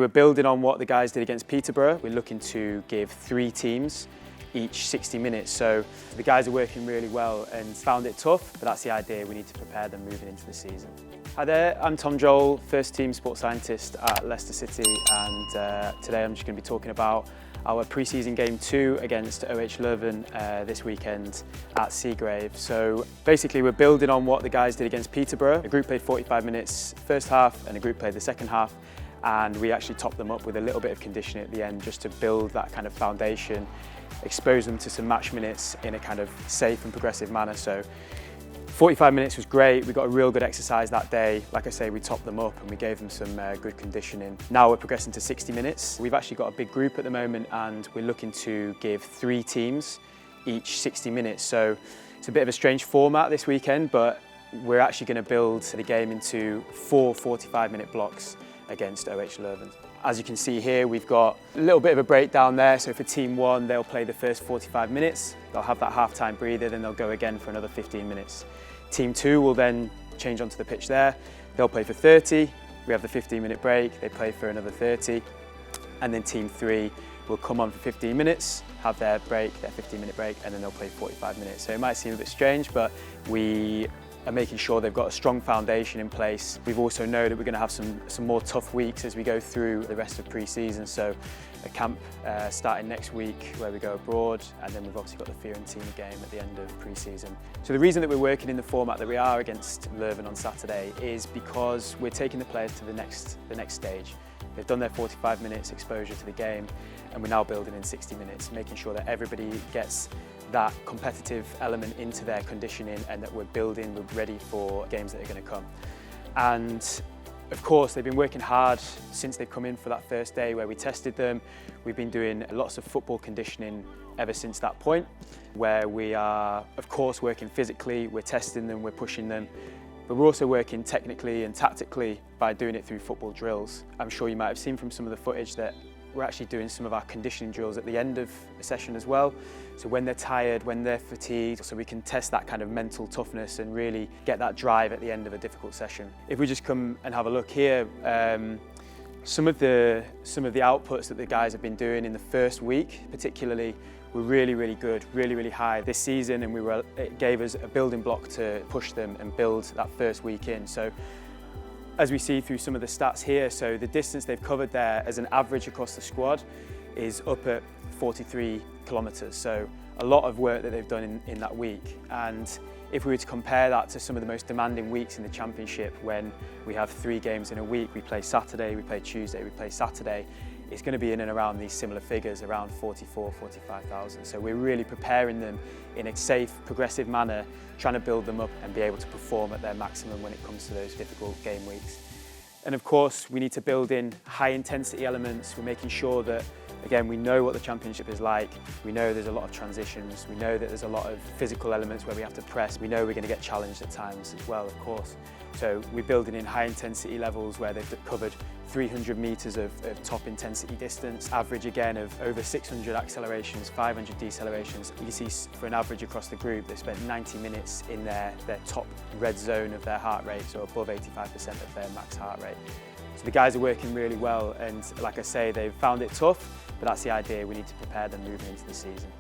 We're building on what the guys did against Peterborough. We're looking to give 3 teams each 60 minutes. So the guys are working really well and found it tough, but that's the idea. We need to prepare them moving into the season. Hi there, I'm Tom Joel, first team sports scientist at Leicester City, and today I'm just going to be talking about our pre-season game 2 against OH Leuven this weekend at Seagrave. So basically we're building on what the guys did against Peterborough. A group played 45 minutes first half and a group played the second half, and we actually topped them up with a little bit of conditioning at the end just to build that kind of foundation, expose them to some match minutes in a kind of safe and progressive manner. So 45 minutes was great. We got a real good exercise that day. Like I say, we topped them up and we gave them some good conditioning. Now we're progressing to 60 minutes. We've actually got a big group at the moment and we're looking to give 3 teams each 60 minutes. So it's a bit of a strange format this weekend, but we're actually going to build the game into 4 45-minute blocks against OH Leuven. As you can see here, we've got a little bit of a breakdown there. So for team 1, they'll play the first 45 minutes. They'll have that half-time breather, then they'll go again for another 15 minutes. Team 2 will then change onto the pitch there. They'll play for 30. We have the 15-minute break. They play for another 30. And then team 3 will come on for 15 minutes, have their break, their 15-minute break, and then they'll play 45 minutes. So it might seem a bit strange, but we are making sure they've got a strong foundation in place. We've also know that we're going to have some more tough weeks as we go through the rest of pre-season. So a camp starting next week where we go abroad, and then we've obviously got the Fiorentina game at the end of pre-season. So the reason that we're working in the format that we are against Leuven on Saturday is because we're taking the players to the next stage. They've done their 45 minutes exposure to the game, and we're now building in 60 minutes, making sure that everybody gets that competitive element into their conditioning and that we're ready for games that are going to come. And of course, they've been working hard since they've come in for that first day where we tested them. We've been doing lots of football conditioning ever since that point, where we are, of course, working physically, we're testing them, we're pushing them, but we're also working technically and tactically by doing it through football drills. I'm sure you might have seen from some of the footage that we're actually doing some of our conditioning drills at the end of a session as well. So when they're tired, when they're fatigued, so we can test that kind of mental toughness and really get that drive at the end of a difficult session. If we just come and have a look here, some of the outputs that the guys have been doing in the first week, particularly, were really good, really high this season, and it gave us a building block to push them and build that first week in. So as we see through some of the stats here, so the distance they've covered there as an average across the squad is up at 43 kilometres. So a lot of work that they've done in that week. And if we were to compare that to some of the most demanding weeks in the Championship, when we have 3 games in a week, we play Saturday, we play Tuesday, we play Saturday, it's going to be in and around these similar figures, around 44, 45,000. So we're really preparing them in a safe, progressive manner, trying to build them up and be able to perform at their maximum when it comes to those difficult game weeks. And of course, we need to build in high intensity elements. We're making sure that, again, we know what the Championship is like. We know there's a lot of transitions. We know that there's a lot of physical elements where we have to press. We know we're going to get challenged at times as well, of course. So we're building in high intensity levels where they've covered 300 metres of top intensity distance, average again of over 600 accelerations, 500 decelerations. You can see for an average across the group, they've spent 90 minutes in their top red zone of their heart rate, so above 85% of their max heart rate. So the guys are working really well, and like I say, they've found it tough, but that's the idea. We need to prepare them moving into the season.